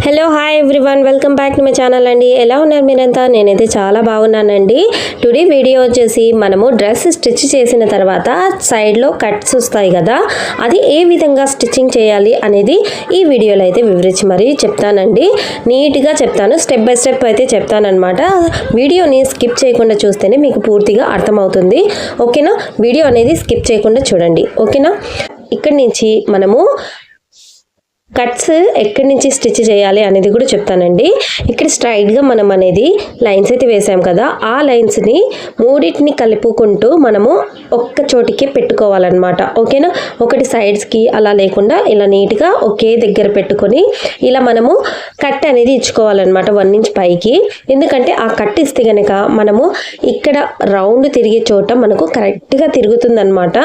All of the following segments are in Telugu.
Hello hi everyone, welcome back to my channel అండి. ఎలా ఉన్నారు మీరంతా? నేనైతే చాలా బాగున్నానండి. టుడే వీడియో వచ్చేసి మనము డ్రెస్ స్టిచ్ చేసిన తర్వాత సైడ్లో కట్స్ వస్తాయి కదా, అది ఏ విధంగా స్టిచ్చింగ్ చేయాలి అనేది ఈ వీడియోలో అయితే వివరించి మరీ చెప్తానండి. నీట్గా చెప్తాను, స్టెప్ బై స్టెప్ అయితే చెప్తానన్నమాట. వీడియోని స్కిప్ చేయకుండా చూస్తేనే మీకు పూర్తిగా అర్థమవుతుంది. ఓకేనా? వీడియో అనేది స్కిప్ చేయకుండా చూడండి. ఓకేనా? ఇక్కడి నుంచి మనము కట్స్ ఎక్కడి నుంచి స్టిచ్ చేయాలి అనేది కూడా చెప్తానండి. ఇక్కడ స్ట్రైట్గా మనం అనేది లైన్స్ అయితే వేసాం కదా, ఆ లైన్స్ని మూడింటిని కలుపుకుంటూ మనము ఒక్క చోటికి పెట్టుకోవాలన్నమాట. ఓకేనా? ఒకటి సైడ్స్కి అలా లేకుండా ఇలా నీట్గా ఒకే దగ్గర పెట్టుకొని ఇలా మనము కట్ అనేది ఇచ్చుకోవాలన్నమాట 1 ఇంచ్ పైకి. ఎందుకంటే ఆ కట్ ఇస్తే కనుక మనము ఇక్కడ రౌండ్ తిరిగే చోట మనకు కరెక్ట్గా తిరుగుతుంది అనమాట.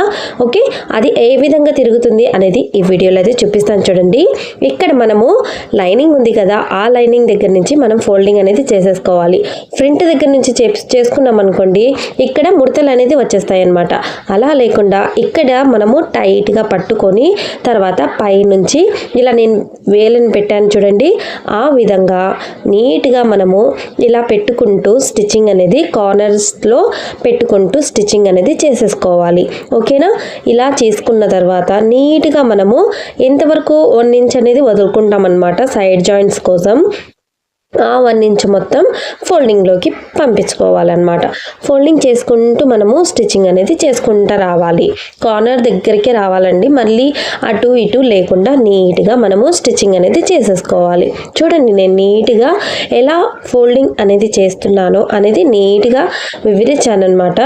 ఓకే, అది ఏ విధంగా తిరుగుతుంది అనేది ఈ వీడియోలో అయితే చూపిస్తాను చూడండి. ఇక్కడ మనము లైనింగ్ ఉంది కదా, ఆ లైనింగ్ దగ్గర నుంచి మనం ఫోల్డింగ్ అనేది చేసేసుకోవాలి. ఫ్రంట్ దగ్గర నుంచి చేసుకున్నాం అనుకోండి, ఇక్కడ ముడతలు అనేది వచ్చేస్తాయి అన్నమాట. అలా లేకుండా ఇక్కడ మనము టైట్గా పట్టుకొని తర్వాత పైనుంచి ఇలా నేను వేలను పెట్టాను చూడండి, ఆ విధంగా నీట్గా మనము ఇలా పెట్టుకుంటూ స్టిచ్చింగ్ అనేది కార్నర్స్లో పెట్టుకుంటూ స్టిచ్చింగ్ అనేది చేసేసుకోవాలి. ఓకేనా? ఇలా చేసుకున్న తర్వాత నీట్గా మనము ఎంతవరకు 1 ఇంచ్ అనేది వదులుకుంటాం అన్నమాట సైడ్ జాయింట్స్ కోసం. ఆ 1 ఇంచ్ మొత్తం ఫోల్డింగ్లోకి పంపించుకోవాలన్నమాట. ఫోల్డింగ్ చేసుకుంటూ మనము స్టిచ్చింగ్ అనేది చేసుకుంటూ రావాలి. కార్నర్ దగ్గరికి రావాలండి, మళ్ళీ అటు ఇటు లేకుండా నీట్గా మనము స్టిచ్చింగ్ అనేది చేసేసుకోవాలి. చూడండి, నేను నీట్గా ఎలా ఫోల్డింగ్ అనేది చేస్తున్నానో అనేది నీట్గా వివరించాను అనమాట.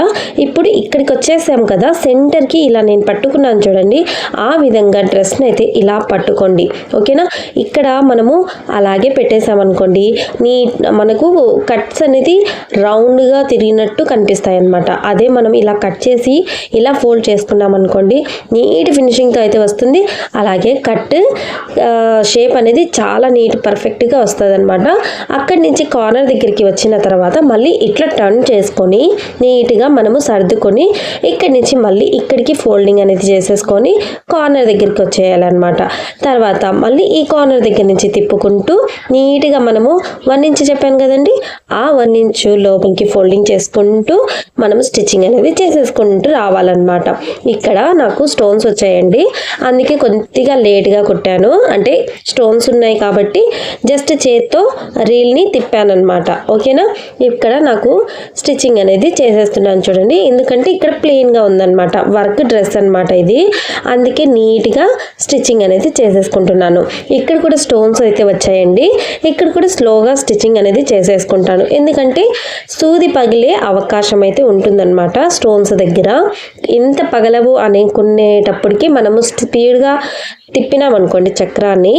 ఇప్పుడు ఇక్కడికి వచ్చేసాం కదా, సెంటర్కి ఇలా నేను పట్టుకున్నాను చూడండి, ఆ విధంగా డ్రెస్ని అయితే ఇలా పట్టుకోండి. ఓకేనా? ఇక్కడ మనము అలాగే పెట్టేసామనుకోండి, మనకు కట్స్ అనేది రౌండ్గా తిరిగినట్టు కనిపిస్తాయి అన్నమాట. అదే మనం ఇలా కట్ చేసి ఇలా ఫోల్డ్ చేసుకున్నాం అనుకోండి, నీట్ ఫినిషింగ్తో అయితే వస్తుంది. అలాగే కట్ షేప్ అనేది చాలా నీట్ పర్ఫెక్ట్గా వస్తుంది అనమాట. అక్కడి నుంచి కార్నర్ దగ్గరికి వచ్చిన తర్వాత మళ్ళీ ఇట్లా టర్న్ చేసుకొని నీట్గా మనము సర్దుకొని ఇక్కడి నుంచి మళ్ళీ ఇక్కడికి ఫోల్డింగ్ అనేది చేసేసుకొని కార్నర్ దగ్గరికి వచ్చేయాలన్నమాట. తర్వాత మళ్ళీ ఈ కార్నర్ దగ్గర నుంచి తిప్పుకుంటూ నీట్గా మనము 1 ఇంచ్ చెప్పాను కదండి, ఆ 1 ఇంచ్ లోపలికి ఫోల్డింగ్ చేసుకుంటూ మనం స్టిచ్చింగ్ అనేది చేసేసుకుంటూ రావాలన్నమాట. ఇక్కడ నాకు స్టోన్స్ వచ్చాయండి, అందుకే కొద్దిగా లేట్గా కుట్టాను. అంటే స్టోన్స్ ఉన్నాయి కాబట్టి జస్ట్ చేత్తో రీల్ని తిప్పాను అనమాట. ఓకేనా? ఇక్కడ నాకు స్టిచ్చింగ్ అనేది చేసేస్తున్నాను చూడండి, ఎందుకంటే ఇక్కడ ప్లెయిన్గా ఉందన్నమాట, వర్క్ డ్రెస్ అనమాట ఇది. అందుకే నీట్గా స్టిచ్చింగ్ అనేది చేసేసుకుంటున్నాను. ఇక్కడ కూడా స్టోన్స్ అయితే వచ్చాయండి, ఇక్కడ కూడా స్లోగా స్టిచ్చింగ్ అనేది చేసేసుకుంటాను. ఎందుకంటే సూది పగిలే అవకాశం అయితే ఉంటుందన్నమాట స్టోన్స్ దగ్గర. ఇంత పగలవు అనుకునేటప్పటికి మనము స్పీడ్గా తిప్పినామనుకోండి చక్రాన్ని,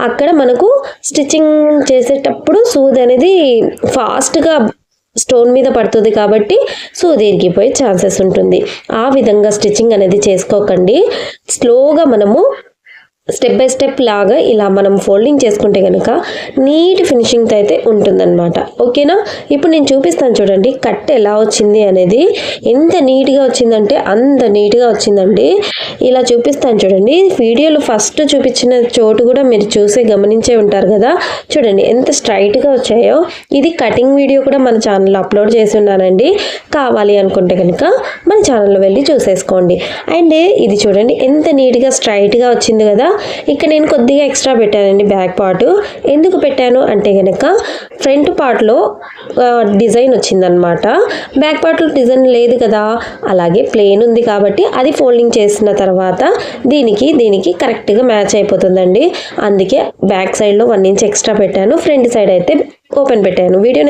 అక్కడ మనకు స్టిచ్చింగ్ చేసేటప్పుడు సూది అనేది ఫాస్ట్గా స్టోన్ మీద పడుతుంది కాబట్టి సూది ఇరిగిపోయే ఛాన్సెస్ ఉంటుంది. ఆ విధంగా స్టిచ్చింగ్ అనేది చేసుకోకండి. స్లోగా మనము స్టెప్ బై స్టెప్ లాగా ఇలా మనం ఫోల్డింగ్ చేసుకుంటే కనుక నీట్ ఫినిషింగ్తో అయితే ఉంటుందన్నమాట. ఓకేనా? ఇప్పుడు నేను చూపిస్తాను చూడండి కట్ ఎలా వచ్చింది అనేది. ఎంత నీట్గా వచ్చిందంటే అంత నీట్గా వచ్చిందండి. ఇలా చూపిస్తాను చూడండి. వీడియోలో ఫస్ట్ చూపించిన చోటు కూడా మీరు గమనించే ఉంటారు కదా, చూడండి ఎంత స్ట్రైట్గా వచ్చాయో. ఇది కటింగ్ వీడియో కూడా మన ఛానల్లో అప్లోడ్ చేసి ఉన్నానండి, కావాలి అనుకుంటే కనుక మన ఛానల్లో వెళ్ళి చూసేసుకోండి. అండ్ ఇది చూడండి ఎంత నీట్గా స్ట్రైట్గా వచ్చింది కదా. ఇక్కడ నేను కొద్దిగా ఎక్స్ట్రా పెట్టానండి బ్యాక్ పార్ట్. ఎందుకు పెట్టాను అంటే కనుక ఫ్రంట్ పార్ట్లో డిజైన్ వచ్చిందనమాట, బ్యాక్ పార్ట్లో డిజైన్ లేదు కదా, అలాగే ప్లెయిన్ ఉంది కాబట్టి అది ఫోల్డింగ్ చేసిన తర్వాత దీనికి కరెక్ట్గా మ్యాచ్ అయిపోతుందండి. అందుకే బ్యాక్ సైడ్లో 1 ఇంచ్ ఎక్స్ట్రా పెట్టాను, ఫ్రంట్ సైడ్ అయితే ఓపెన్ పెట్టాను. వీడియో